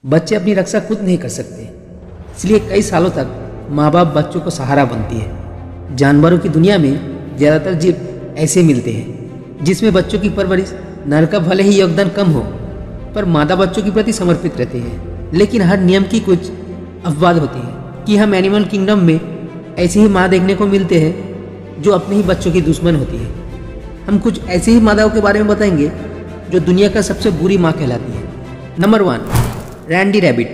बच्चे अपनी रक्षा खुद नहीं कर सकते, इसलिए कई सालों तक माँ बाप बच्चों को सहारा बनती है। जानवरों की दुनिया में ज़्यादातर जीव ऐसे मिलते हैं जिसमें बच्चों की परवरिश नर का भले ही योगदान कम हो, पर मादा बच्चों के प्रति समर्पित रहते हैं। लेकिन हर नियम की कुछ अपवाद होती है कि हम एनिमल किंगडम में ऐसी ही माँ देखने को मिलते हैं जो अपने ही बच्चों की दुश्मन होती है। हम कुछ ऐसी ही मादाओं के बारे में बताएंगे जो दुनिया का सबसे बुरी माँ कहलाती है। Number 1, Randy rabbit.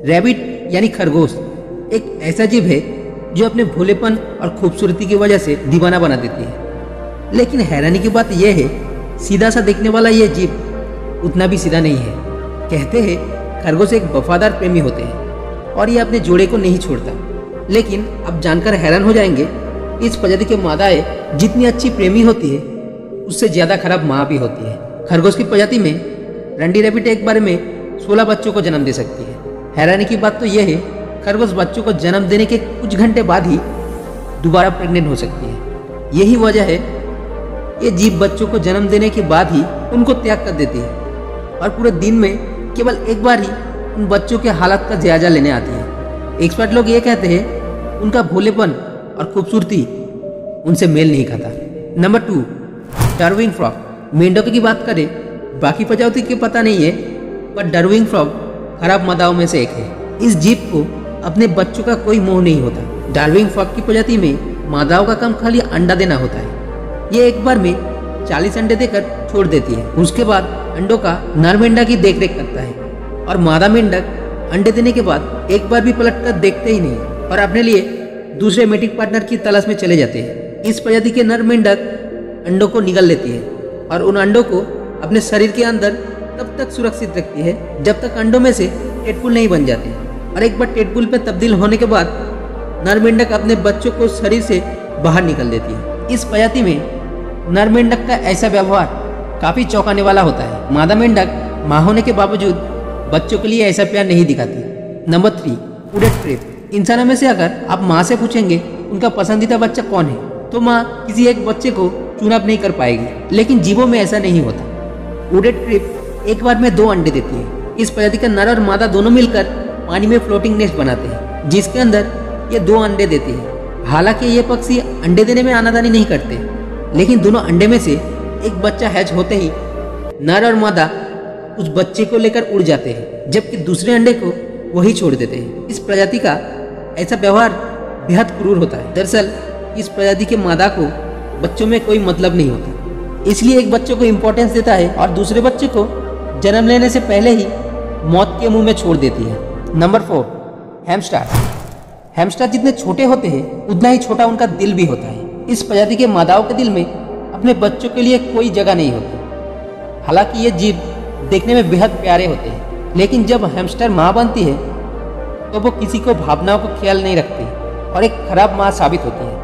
रैबिट यानी खरगोश एक ऐसा जीव है जो अपने भोलेपन और खूबसूरती की वजह से दीवाना बना देती है। लेकिन हैरानी की बात यह है, सीधा सा देखने वाला यह जीव उतना भी सीधा नहीं है। कहते हैं खरगोश एक वफादार प्रेमी होते हैं और ये अपने जोड़े को नहीं छोड़ता। लेकिन अब जानकर हैरान हो जाएंगे, इस प्रजाति के मादाएं जितनी अच्छी प्रेमी होती है उससे ज्यादा खराब माँ भी होती है। खरगोश की प्रजाति में रैंडी रैबिट एक बार में 16 बच्चों को जन्म दे सकती है। हैरानी की बात तो यह है, खरगोश बच्चों को जन्म देने के कुछ घंटे बाद ही दोबारा प्रेग्नेंट हो सकती है। यही वजह है ये जीव बच्चों को जन्म देने के बाद ही उनको त्याग कर देती है और पूरे दिन में केवल एक बार ही उन बच्चों के हालात का जायजा लेने आती है। एक्सपर्ट लोग ये कहते हैं उनका भोलेपन और खूबसूरती उनसे मेल नहीं खाता। Number 2, Darwin frog. मेंढक की बात करें, बाकी प्रजाति के पता नहीं है, पर डार्विंग फ्रॉग खराब मादाओं में से एक है। इस जीव को अपने बच्चों का कोई मोह नहीं होता। डार्विंग फ्रॉग की प्रजाति में मादाओं का काम खाली अंडा देना होता है। ये एक बार में 40 अंडे देकर छोड़ देती है। उसके बाद अंडों का नर मेंढक की देखरेख करता है और मादा मेंढक अंडे देने के बाद एक बार भी पलट कर देखते ही नहीं और अपने लिए दूसरे मेटिंग पार्टनर की तलाश में चले जाते हैं। इस प्रजाति के नर मेंढक अंडों को निगल लेती है और उन अंडों को अपने शरीर के अंदर तब तक सुरक्षित रखती है जब तक अंडों में से टेडपुल नहीं बन जाते। और एक बार टेडपुल पे तब्दील होने के बाद नर मेंढक अपने बच्चों को शरीर से बाहर निकल देती है। इस प्रजाति में नर मेंढक का ऐसा व्यवहार काफी चौंकाने वाला होता है। मादा मेंढक मां होने के बावजूद बच्चों के लिए ऐसा प्यार नहीं दिखाती। Number 3, wooded crepe. इंसानों में से अगर आप माँ से पूछेंगे उनका पसंदीदा बच्चा कौन है, तो माँ किसी एक बच्चे को चुनाव नहीं कर पाएगी। लेकिन जीवों में ऐसा नहीं होता। वुडेड क्रेप एक बार में 2 अंडे देती है। इस प्रजाति का नर और मादा दोनों मिलकर पानी में फ्लोटिंग नेस्ट बनाते हैं जिसके अंदर ये 2 अंडे देते हैं। हालांकि ये पक्षी अंडे देने में आनाकानी नहीं करते, लेकिन दोनों अंडे में से एक बच्चा हैच होते ही नर और मादा उस बच्चे को लेकर उड़ जाते हैं, जबकि दूसरे अंडे को वही छोड़ देते हैं। इस प्रजाति का ऐसा व्यवहार बेहद क्रूर होता है। दरअसल इस प्रजाति के मादा को बच्चों में कोई मतलब नहीं होता, इसलिए एक बच्चे को इम्पोर्टेंस देता है और दूसरे बच्चे को जन्म लेने से पहले ही मौत के मुंह में छोड़ देती है। Number 4, hamster. हैमस्टर जितने छोटे होते हैं उतना ही छोटा उनका दिल भी होता है। इस प्रजाति के मादाओं के दिल में अपने बच्चों के लिए कोई जगह नहीं होती। हालांकि ये जीव देखने में बेहद प्यारे होते हैं, लेकिन जब हैमस्टर माँ बनती है तो वो किसी को भावनाओं को ख्याल नहीं रखती और एक खराब माँ साबित होती है।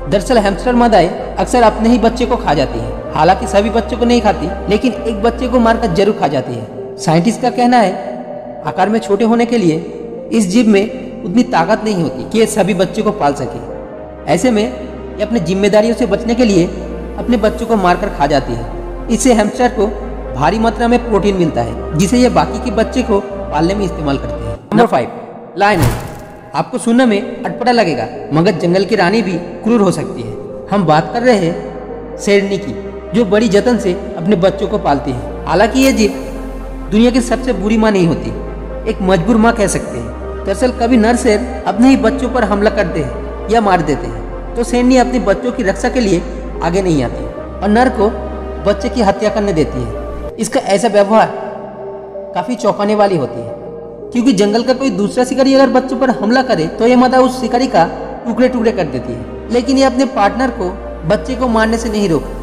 दरअसल हैमस्टर मादाएं अक्सर अपने ही बच्चे को खा जाती है। हालांकि सभी बच्चों को नहीं खाती, लेकिन एक बच्चे को मारकर जरूर खा जाती है। साइंटिस्ट का कहना है आकार में छोटे होने के लिए इस जीव में उतनी ताकत नहीं होती कि ये सभी बच्चों को पाल सके। ऐसे में ये अपनी जिम्मेदारियों से बचने के लिए अपने बच्चों को मारकर खा जाती है। इससे हैमस्टर को भारी मात्रा में प्रोटीन मिलता है जिसे ये बाकी के बच्चे को पालने में इस्तेमाल करते हैं। Number 5, lion. आपको सुनने में अटपटा लगेगा, मगर जंगल की रानी भी क्रूर हो सकती है। हम बात कर रहे हैं शेरनी की, जो बड़ी जतन से अपने बच्चों को पालती है। हालांकि ये जीव दुनिया की सबसे बुरी माँ नहीं होती, एक मजबूर माँ कह सकते हैं। दरअसल कभी नर शेर अपने ही बच्चों पर हमला करते हैं या मार देते हैं तो शेरनी अपने बच्चों की रक्षा के लिए आगे नहीं आती और नर को बच्चे की हत्या करने देती है। इसका ऐसा व्यवहार काफी चौंकाने वाली होती है, क्योंकि जंगल का कोई दूसरा शिकारी अगर बच्चों पर हमला करे तो यह मादा उस शिकारी का टुकड़े टुकड़े कर देती है। लेकिन ये अपने पार्टनर को बच्चे को मारने से नहीं रोकती।